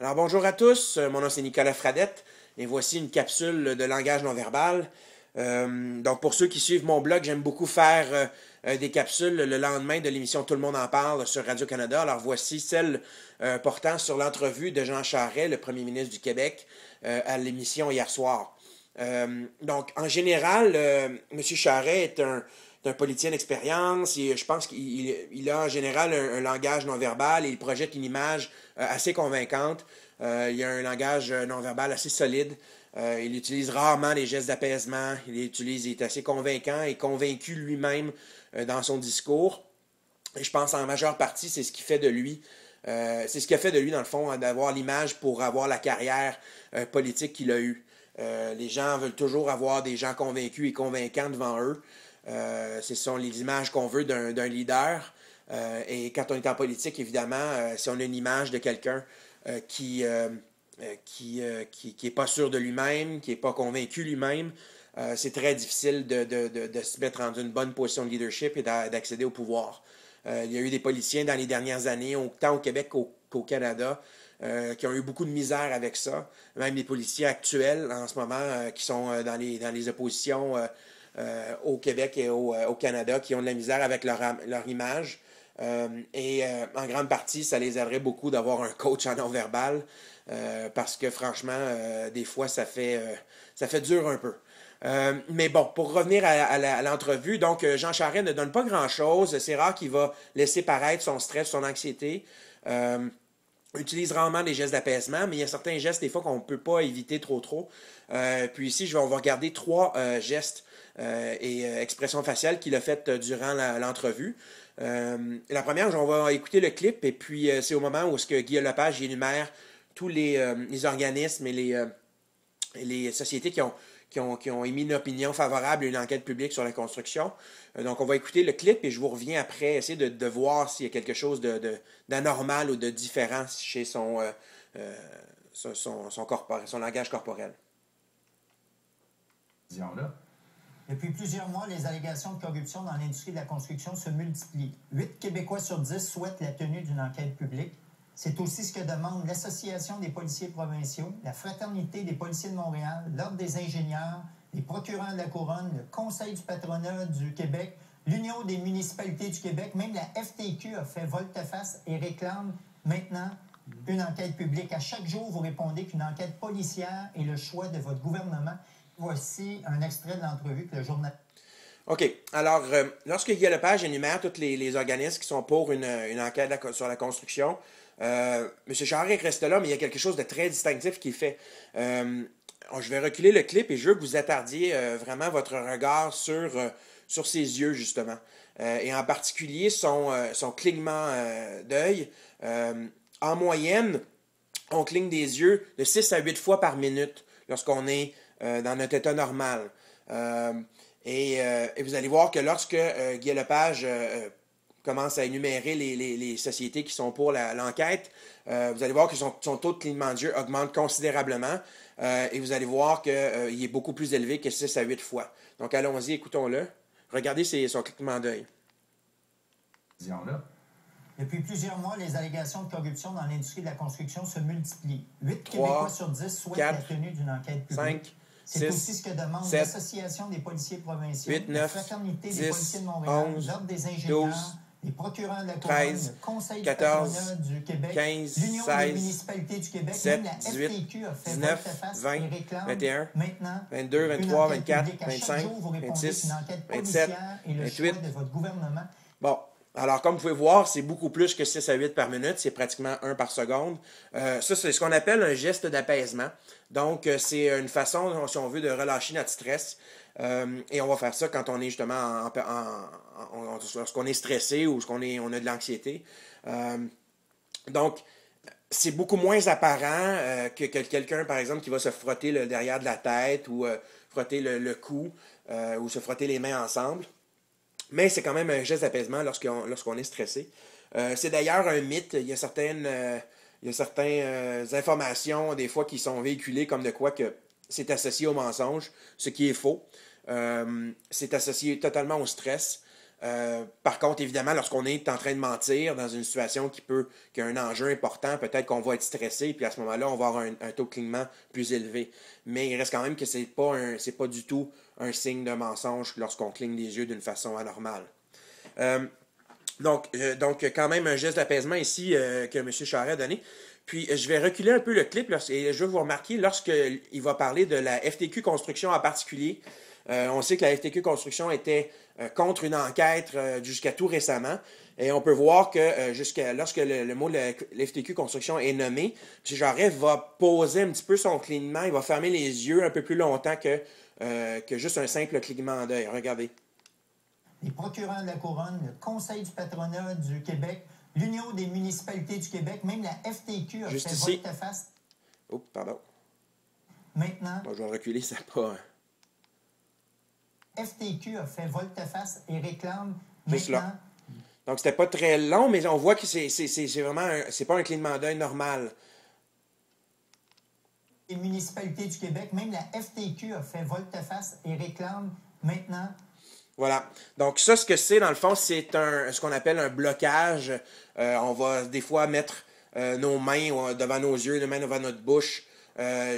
Alors bonjour à tous, mon nom c'est Nicolas Fradette et voici une capsule de langage non verbal. Donc pour ceux qui suivent mon blog, j'aime beaucoup faire des capsules le lendemain de l'émission Tout le monde en parle sur Radio-Canada. Alors voici celle portant sur l'entrevue de Jean Charest, le premier ministre du Québec, à l'émission hier soir. Donc en général, M. Charest est un politicien d'expérience et je pense qu'il a en général un langage non-verbal et il projette une image assez convaincante. Il a un langage non-verbal assez solide. Il utilise rarement les gestes d'apaisement. Il est assez convaincant et convaincu lui-même dans son discours. Et je pense en majeure partie, c'est ce qui fait de lui. C'est ce qui a fait de lui, dans le fond, d'avoir l'image pour avoir la carrière politique qu'il a eue. Les gens veulent toujours avoir des gens convaincus et convaincants devant eux. Ce sont les images qu'on veut d'un leader. Et quand on est en politique, évidemment, si on a une image de quelqu'un qui est pas sûr de lui-même, qui n'est pas convaincu lui-même, c'est très difficile de se mettre dans une bonne position de leadership et d'accéder au pouvoir. Il y a eu des politiciens dans les dernières années, tant au Québec qu'au Canada, qui ont eu beaucoup de misère avec ça. Même des politiciens actuels en ce moment qui sont dans les oppositions au Québec et au Canada, qui ont de la misère avec leur image. En grande partie, ça les aiderait beaucoup d'avoir un coach en non-verbal parce que franchement, des fois, ça fait dur un peu. Mais bon, pour revenir à l'entrevue, donc Jean Charest ne donne pas grand-chose. C'est rare qu'il va laisser paraître son stress, son anxiété. Utilise rarement des gestes d'apaisement, mais il y a certains gestes des fois qu'on ne peut pas éviter trop. Puis ici, on va regarder 3 gestes et expressions faciales qu'il a faites durant l'entrevue. La première, on va écouter le clip et puis c'est au moment où Guillaume Lepage énumère tous les organismes et les sociétés qui ont émis une opinion favorable à une enquête publique sur la construction. Donc, on va écouter le clip et je vous reviens après, essayer de voir s'il y a quelque chose d'anormal ou de différent chez son langage corporel. Depuis plusieurs mois, les allégations de corruption dans l'industrie de la construction se multiplient. 8 Québécois sur 10 souhaitent la tenue d'une enquête publique. C'est aussi ce que demande l'Association des policiers provinciaux, la Fraternité des policiers de Montréal, l'Ordre des ingénieurs, les procureurs de la Couronne, le Conseil du patronat du Québec, l'Union des municipalités du Québec, même la FTQ a fait volte-face et réclame maintenant une enquête publique. À chaque jour, vous répondez qu'une enquête policière est le choix de votre gouvernement. Voici un extrait de l'entrevue que le journal... OK. Alors, lorsque Guy Lepage énumère tous les organismes qui sont pour une enquête sur la construction, M. Charest reste là, mais il y a quelque chose de très distinctif qu'il fait. Je vais reculer le clip et je veux que vous attardiez vraiment votre regard sur ses yeux, justement. Et en particulier son clignement d'œil. En moyenne, on cligne des yeux de 6 à 8 fois par minute lorsqu'on est dans notre état normal. Et vous allez voir que lorsque Guy Lepage commence à énumérer les sociétés qui sont pour l'enquête, vous allez voir que son taux de clignement d'yeux augmente considérablement et vous allez voir qu'il est beaucoup plus élevé que 6 à 8 fois. Donc allons-y, écoutons-le. Regardez son clignement d'œil. Depuis plusieurs mois, les allégations de corruption dans l'industrie de la construction se multiplient. 8 3, Québécois sur 10 souhaitent 4, la tenue d'une enquête publique. 5, C'est aussi ce que demande 7, l'Association des policiers provinciaux, 8, 9, la Fraternité 10, des policiers de Montréal, 11, l'Ordre des ingénieurs, 12, les procureurs de la Couronne, 13, le Conseil 14, du patronat du Québec, 15, l'Union 16, des municipalités du Québec, 17, même la 18, FTQ a fait 19, volte-face 20, et réclame 21, maintenant 22, une 23, enquête 24, publique. À chaque 25, jour, vous répondez 26, qu'une enquête 27, policière est le 28. choix de votre gouvernement. Bon, alors comme vous pouvez voir, c'est beaucoup plus que 6 à 8 par minute, c'est pratiquement 1 par seconde. Ça, c'est ce qu'on appelle un geste d'apaisement. Donc, c'est une façon, si on veut, de relâcher notre stress. Et on va faire ça quand on est justement lorsqu'on est stressé ou lorsqu'on on a de l'anxiété. Donc, c'est beaucoup moins apparent que quelqu'un, par exemple, qui va se frotter le derrière de la tête ou frotter le cou ou se frotter les mains ensemble. Mais c'est quand même un geste d'apaisement lorsqu'on est stressé. C'est d'ailleurs un mythe. Il y a certaines informations, des fois, qui sont véhiculées comme de quoi que c'est associé au mensonge, ce qui est faux. C'est associé totalement au stress. Par contre, évidemment, lorsqu'on est en train de mentir dans une situation qui a un enjeu important, peut-être qu'on va être stressé, puis à ce moment-là, on va avoir un taux de clignement plus élevé. Mais il reste quand même que c'est pas du tout un signe de mensonge lorsqu'on cligne des yeux d'une façon anormale. Donc, quand même, un geste d'apaisement ici que M. Charest a donné. Puis, je vais reculer un peu le clip et je vais vous remarquer, lorsqu'il va parler de la FTQ Construction en particulier, on sait que la FTQ Construction était contre une enquête jusqu'à tout récemment. Et on peut voir que lorsque le mot FTQ Construction est nommé, M. Charest va poser un petit peu son clignement, il va fermer les yeux un peu plus longtemps que juste un simple clignement d'œil. Regardez. Les procureurs de la Couronne, le Conseil du patronat du Québec, l'Union des municipalités du Québec, même la FTQ a fait volte-face. Oups, pardon. Maintenant. Bon, je vais reculer, ça pas. FTQ a fait volte-face et réclame maintenant. Là. Donc, c'était pas très long, mais on voit que c'est vraiment c'est pas un clignement d'œil normal. Les municipalités du Québec, même la FTQ a fait volte-face et réclame maintenant. Voilà. Donc, ça, ce que c'est, dans le fond, c'est ce qu'on appelle un blocage. On va des fois mettre nos mains devant nos yeux, nos mains devant notre bouche.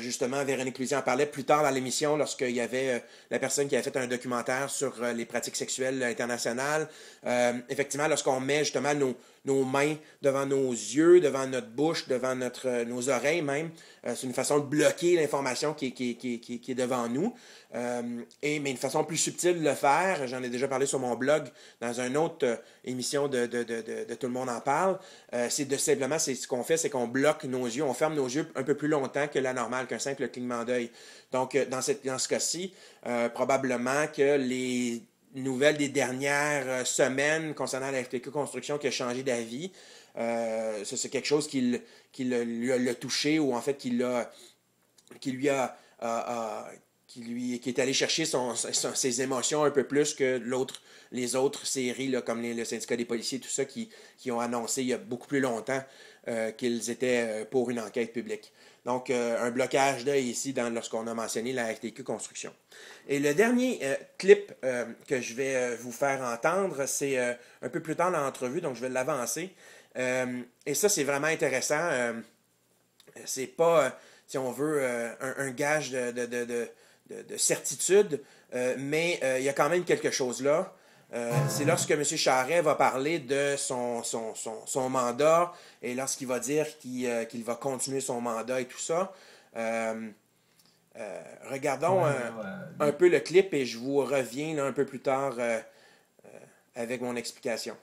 Justement, Véronique Cloutier en parlait plus tard dans l'émission lorsqu'il y avait la personne qui a fait un documentaire sur les pratiques sexuelles internationales. Effectivement, lorsqu'on met justement nos mains devant nos yeux, devant notre bouche, devant nos oreilles même, c'est une façon de bloquer l'information qui est devant nous. Mais une façon plus subtile de le faire, j'en ai déjà parlé sur mon blog dans une autre émission de Tout le monde en parle, c'est ce qu'on fait, c'est qu'on bloque nos yeux, on ferme nos yeux un peu plus longtemps que la normale, qu'un simple clignement d'œil. Donc, dans ce cas-ci, probablement que les nouvelles des dernières semaines concernant la FTQ Construction qui a changé d'avis, c'est quelque chose qui l'a touché ou en fait qui est allé chercher ses émotions un peu plus que les autres séries, là, comme le syndicat des policiers, tout ça, qui ont annoncé il y a beaucoup plus longtemps qu'ils étaient pour une enquête publique. Donc, un blocage d'œil ici lorsqu'on a mentionné la FTQ Construction. Et le dernier clip que je vais vous faire entendre, c'est un peu plus tard dans l'entrevue, donc je vais l'avancer. Et ça, c'est vraiment intéressant. C'est pas, si on veut, un gage de certitude, mais il y a quand même quelque chose là. C'est lorsque M. Charest va parler de son mandat et lorsqu'il va dire qu'il va continuer son mandat et tout ça. Regardons un peu le clip et je vous reviens là, un peu plus tard avec mon explication.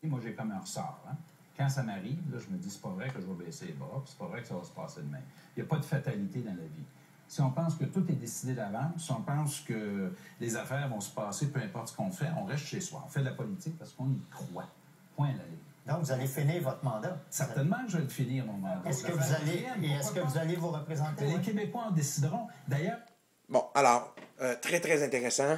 Moi, j'ai comme un ressort. Hein? Quand ça m'arrive, là, je me dis, c'est pas vrai que je vais baisser les bras, c'est pas vrai que ça va se passer demain. Il n'y a pas de fatalité dans la vie. Si on pense que tout est décidé d'avance, si on pense que les affaires vont se passer, peu importe ce qu'on fait, on reste chez soi. On fait de la politique parce qu'on y croit. Point à la ligne. Donc, vous allez finir votre mandat. Certainement que je vais le finir, mon mandat. Est-ce que vous allez vous représenter? Les Québécois en décideront. D'ailleurs... Bon, alors, très, très intéressant.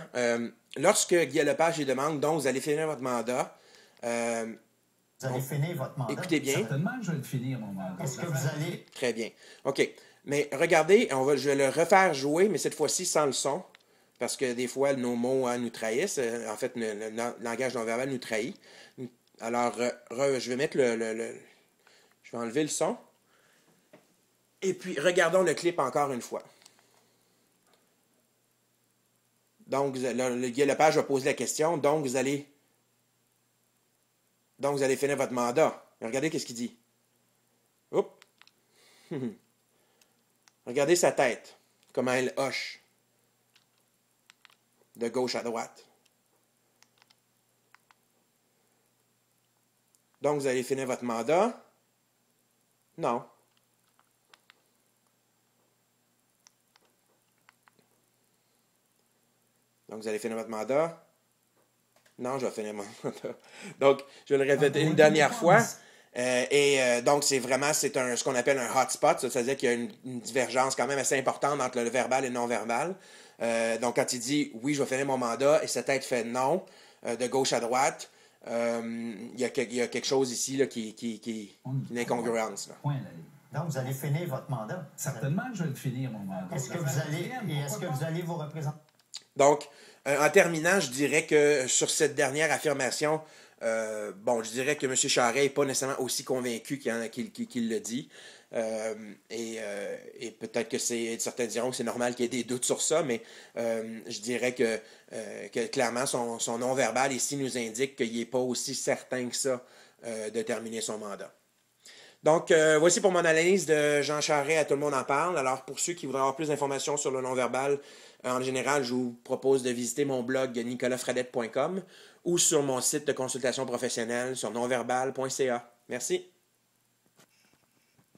Lorsque Guy Lepage lui demande, donc, vous allez finir votre mandat... vous allez finir votre mandat. Écoutez bien. Certainement que je vais le finir, mon mandat. Est-ce que vous allez... Très bien. OK. Mais regardez, je vais le refaire jouer, mais cette fois-ci sans le son, parce que des fois, nos mots nous trahissent. En fait, le langage non-verbal nous trahit. Alors, je vais mettre je vais enlever le son. Et puis, regardons le clip encore une fois. Donc, le Guy Lepage va poser la question. Donc, vous allez finir votre mandat. Regardez qu'est-ce qu'il dit. Oups. Regardez sa tête, comment elle hoche de gauche à droite. Donc, vous allez finir votre mandat? Non. Donc, vous allez finir votre mandat? Non, je vais finir mon mandat. Donc, je vais le répéter une dernière fois. Donc, c'est ce qu'on appelle un hotspot, c'est-à-dire qu'il y a une divergence quand même assez importante entre le verbal et le non-verbal. Donc, quand il dit « oui, je vais finir mon mandat » et sa tête fait « non », de gauche à droite, il y a quelque chose ici là, qui est une incongruence. Là. Donc, vous allez finir votre mandat. Certainement que je vais le finir, mon mandat. Est-ce que vous allez vous représenter? Donc, en terminant, je dirais que sur cette dernière affirmation, je dirais que M. Charest n'est pas nécessairement aussi convaincu qu'il le dit. Et peut-être que certains diront que c'est normal qu'il y ait des doutes sur ça, mais je dirais que clairement, son non-verbal ici nous indique qu'il n'est pas aussi certain que ça de terminer son mandat. Donc, voici pour mon analyse de Jean Charest à Tout le monde en parle. Alors, pour ceux qui voudraient avoir plus d'informations sur le non-verbal, en général, je vous propose de visiter mon blog nicolasfradette.com ou sur mon site de consultation professionnelle sur nonverbal.ca. Merci.